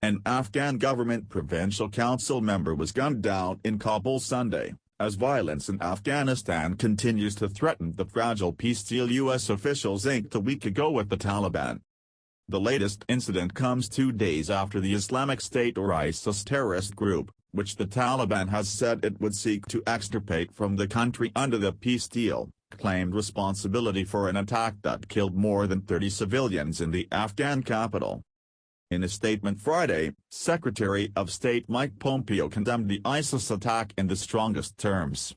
An Afghan government provincial council member was gunned down in Kabul Sunday, as violence in Afghanistan continues to threaten the fragile peace deal U.S. officials inked a week ago with the Taliban. The latest incident comes 2 days after the Islamic State or ISIS terrorist group, which the Taliban has said it would seek to extirpate from the country under the peace deal, claimed responsibility for an attack that killed more than 30 civilians in the Afghan capital. In a statement Friday, Secretary of State Mike Pompeo condemned the ISIS attack in the strongest terms.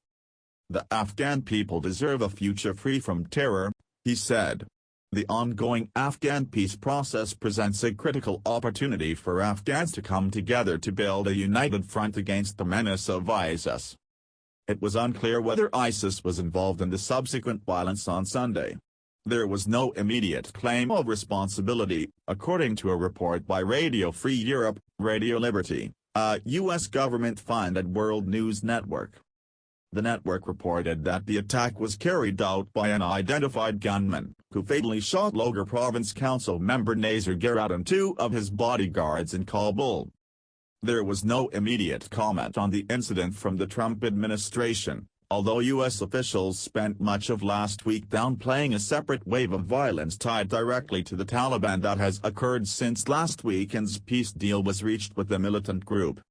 "The Afghan people deserve a future free from terror," he said. "The ongoing Afghan peace process presents a critical opportunity for Afghans to come together to build a united front against the menace of ISIS." It was unclear whether ISIS was involved in the subsequent violence on Sunday. There was no immediate claim of responsibility, according to a report by Radio Free Europe, Radio Liberty, a U.S. government-funded world news network. The network reported that the attack was carried out by an unidentified gunman, who fatally shot Logar Province Council member Nazir Garad and 2 of his bodyguards in Kabul. There was no immediate comment on the incident from the Trump administration, although U.S. officials spent much of last week downplaying a separate wave of violence tied directly to the Taliban that has occurred since last weekend's peace deal was reached with the militant group.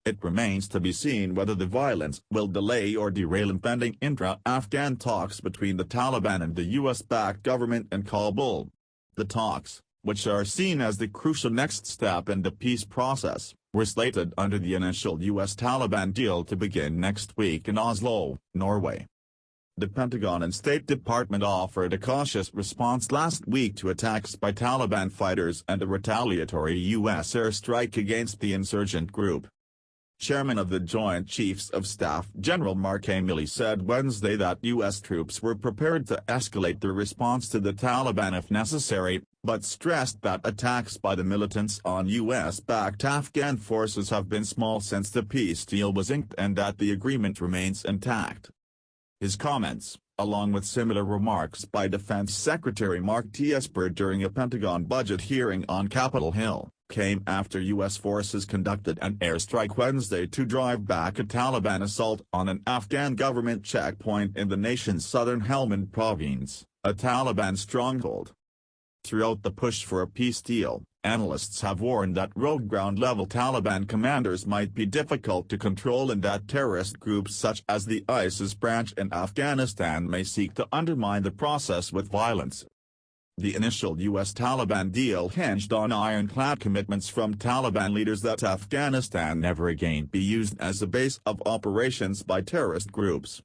It remains to be seen whether the violence will delay or derail impending intra-Afghan talks between the Taliban and the U.S.-backed government in Kabul. The talks, which are seen as the crucial next step in the peace process, were slated under the initial U.S. Taliban deal to begin next week in Oslo, Norway. The Pentagon and State Department offered a cautious response last week to attacks by Taliban fighters and a retaliatory U.S. airstrike against the insurgent group. Chairman of the Joint Chiefs of Staff General Mark Milley said Wednesday that U.S. troops were prepared to escalate their response to the Taliban if necessary, but stressed that attacks by the militants on U.S.-backed Afghan forces have been small since the peace deal was inked and that the agreement remains intact. His comments, along with similar remarks by Defense Secretary Mark Esper during a Pentagon budget hearing on Capitol Hill, came after U.S. forces conducted an airstrike Wednesday to drive back a Taliban assault on an Afghan government checkpoint in the nation's southern Helmand province, a Taliban stronghold. Throughout the push for a peace deal, analysts have warned that rogue ground-level Taliban commanders might be difficult to control and that terrorist groups such as the ISIS branch in Afghanistan may seek to undermine the process with violence. The initial U.S. Taliban deal hinged on ironclad commitments from Taliban leaders that Afghanistan never again be used as a base of operations by terrorist groups.